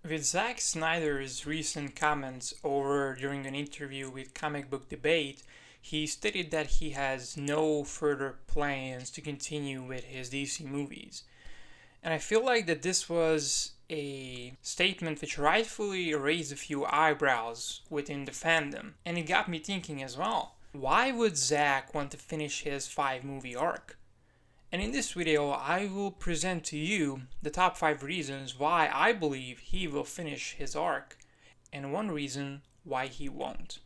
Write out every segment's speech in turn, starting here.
With Zack Snyder's recent comments over during an interview with Comic Book Debate, he stated that he has no further plans to continue with his DC movies. And I feel like that this was a statement which rightfully raised a few eyebrows within the fandom. And it got me thinking as well. Why would Zack want to finish his 5 movie arc? And in this video, I will present to you the top 5 reasons why I believe he will finish his arc, and one reason why he won't.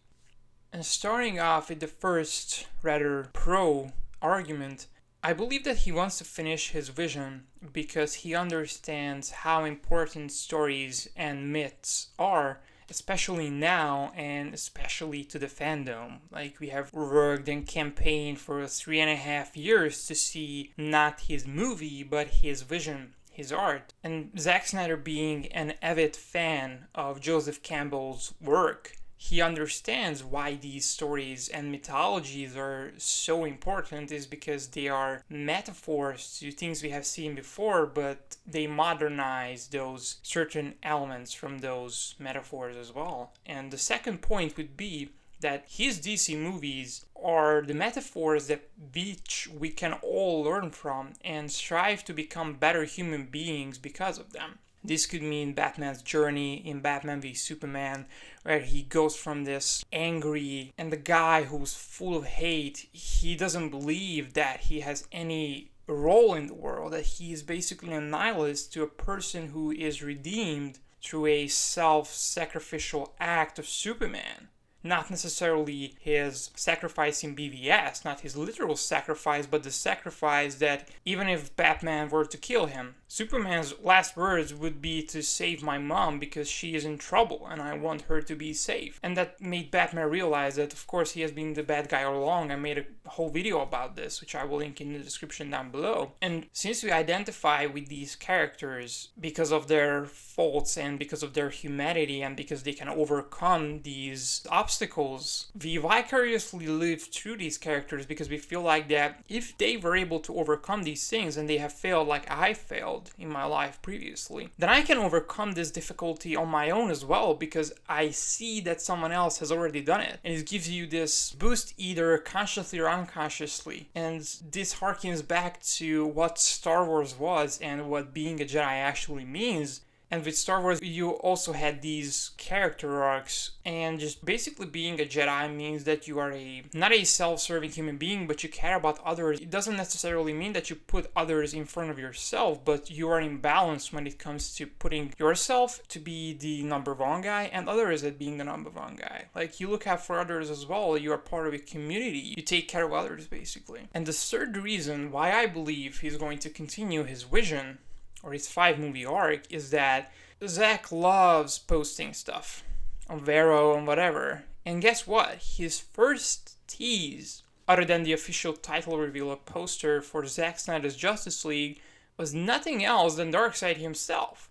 And starting off with the first, rather pro argument, I believe that he wants to finish his vision because he understands how important stories and myths are, especially now and especially to the fandom. Like, we have worked and campaigned for 3.5 years to see not his movie, but his vision, his art. And Zack Snyder, being an avid fan of Joseph Campbell's work, he understands why these stories and mythologies are so important is because they are metaphors to things we have seen before, but they modernize those certain elements from those metaphors as well. And the second point would be that his DC movies are the metaphors that which we can all learn from and strive to become better human beings because of them. This could mean Batman's journey in Batman v Superman, where he goes from this angry and the guy who's full of hate, he doesn't believe that he has any role in the world, that he is basically a nihilist, to a person who is redeemed through a self-sacrificial act of Superman. Not necessarily his sacrifice in BVS, not his literal sacrifice, but the sacrifice that even if Batman were to kill him, Superman's last words would be to save my mom because she is in trouble and I want her to be safe. And that made Batman realize that, of course, he has been the bad guy all along. I made a whole video about this, which I will link in the description down below. And since we identify with these characters because of their faults and because of their humanity and because they can overcome these obstacles, we vicariously live through these characters because we feel like that if they were able to overcome these things and they have failed like I failed in my life previously, then I can overcome this difficulty on my own as well because I see that someone else has already done it. And it gives you this boost either consciously or unconsciously. And this harkens back to what Star Wars was and what being a Jedi actually means. And with Star Wars, you also had these character arcs, and just basically being a Jedi means that you are not a self-serving human being, but you care about others. It doesn't necessarily mean that you put others in front of yourself, but you are in balance when it comes to putting yourself to be the number one guy and others as being the number one guy. Like, you look out for others as well, you are part of a community, you take care of others basically. And the third reason why I believe he's going to continue his vision or his 5 movie arc is that Zack loves posting stuff on Vero and whatever. And guess what? His first tease, other than the official title reveal of poster for Zack Snyder's Justice League, was nothing else than Darkseid himself.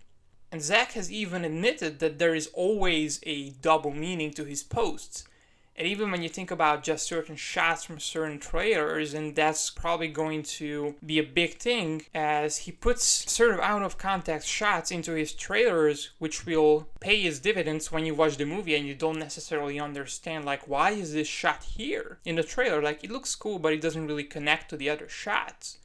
And Zack has even admitted that there is always a double meaning to his posts. And even when you think about just certain shots from certain trailers, and that's probably going to be a big thing as he puts sort of out of context shots into his trailers, which will pay his dividends when you watch the movie and you don't necessarily understand, like, why is this shot here in the trailer? Like, it looks cool, but it doesn't really connect to the other shots.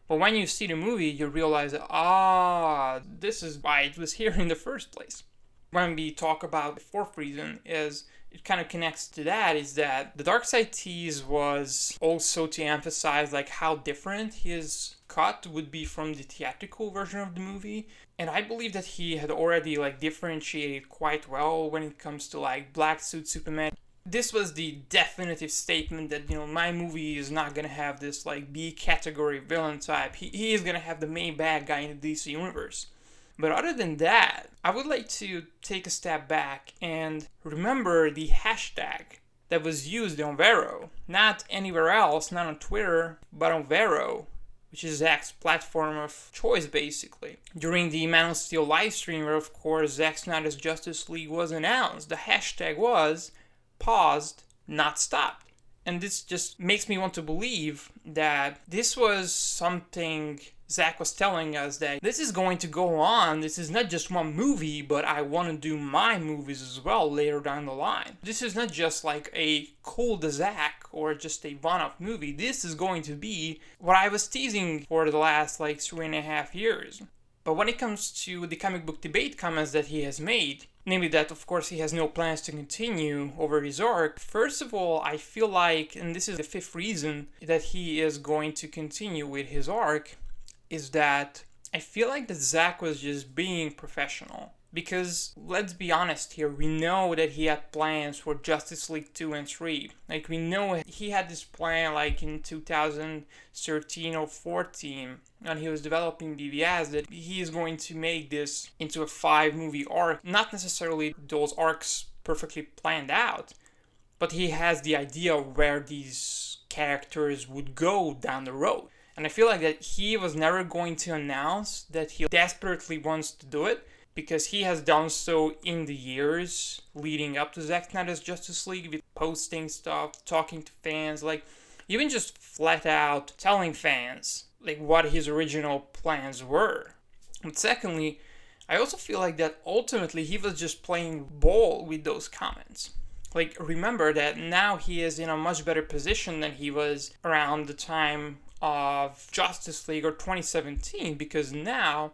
But when you see the movie, you realize that, this is why it was here in the first place. When we talk about the fourth reason is, it kind of connects to that, is that the Darkseid tease was also to emphasize like how different his cut would be from the theatrical version of the movie. And I believe that he had already like differentiated quite well when it comes to like Black Suit Superman. This was the definitive statement that, my movie is not gonna have this like B category villain type. He is gonna have the main bad guy in the DC universe. But other than that, I would like to take a step back and remember the hashtag that was used on Vero. Not anywhere else, not on Twitter, but on Vero, which is Zack's platform of choice basically. During the Man of Steel livestream, where of course Zack Snyder's Justice League was announced, the hashtag was paused, not stopped. And this just makes me want to believe that this was something Zack was telling us that this is going to go on. This is not just one movie, but I want to do my movies as well later down the line. This is not just like a cool Zack or just a one-off movie. This is going to be what I was teasing for the last like 3.5 years. But when it comes to the comic book debate comments that he has made, namely that of course he has no plans to continue over his arc, first of all, I feel like, and this is the fifth reason that he is going to continue with his arc, is that I feel like that Zack was just being professional. Because, let's be honest here, we know that he had plans for Justice League 2 and 3. Like, we know he had this plan, like, in 2013 or 14, when he was developing BVS, that he is going to make this into a 5-movie arc. Not necessarily those arcs perfectly planned out, but he has the idea of where these characters would go down the road. And I feel like that he was never going to announce that he desperately wants to do it, because he has done so in the years leading up to Zack Snyder's Justice League, with posting stuff, talking to fans, like even just flat out telling fans like what his original plans were. But secondly, I also feel like that ultimately he was just playing ball with those comments. Like, remember that now he is in a much better position than he was around the time of Justice League or 2017, because now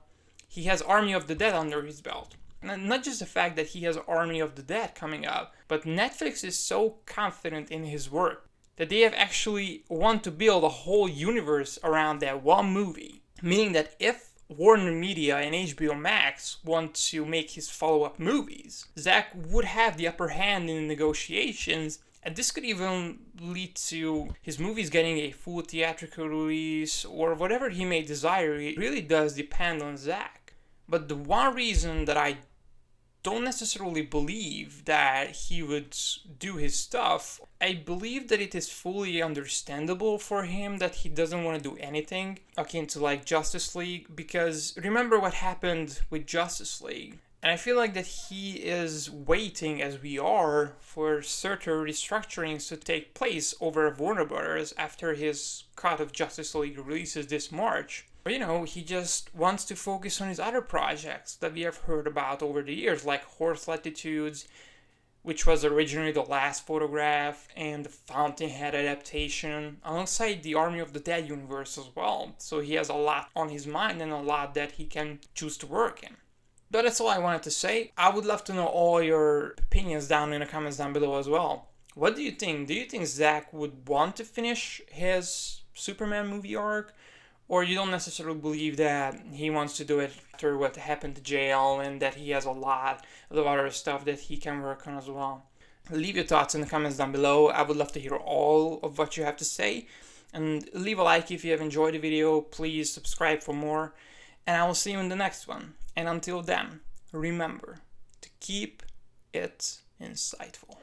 he has Army of the Dead under his belt. And not just the fact that he has Army of the Dead coming out, but Netflix is so confident in his work that they have actually want to build a whole universe around that one movie. Meaning that if Warner Media and HBO Max want to make his follow-up movies, Zack would have the upper hand in the negotiations, and this could even lead to his movies getting a full theatrical release or whatever he may desire. It really does depend on Zack. But the one reason that I don't necessarily believe that he would do his stuff, I believe that it is fully understandable for him that he doesn't want to do anything akin to like Justice League, because remember what happened with Justice League. And I feel like that he is waiting, as we are, for certain restructurings to take place over at Warner Brothers after his cut of Justice League releases this March. Or, he just wants to focus on his other projects that we have heard about over the years, like Horse Latitudes, which was originally The Last Photograph, and the Fountainhead adaptation, alongside the Army of the Dead universe as well. So he has a lot on his mind and a lot that he can choose to work in. But that's all I wanted to say. I would love to know all your opinions down in the comments down below as well. What do you think? Do you think Zack would want to finish his Superman movie arc? Or you don't necessarily believe that he wants to do it after what happened to jail, and that he has a lot of other stuff that he can work on as well? Leave your thoughts in the comments down below. I would love to hear all of what you have to say. And leave a like if you have enjoyed the video. Please subscribe for more. And I will see you in the next one. And until then, remember to keep it insightful.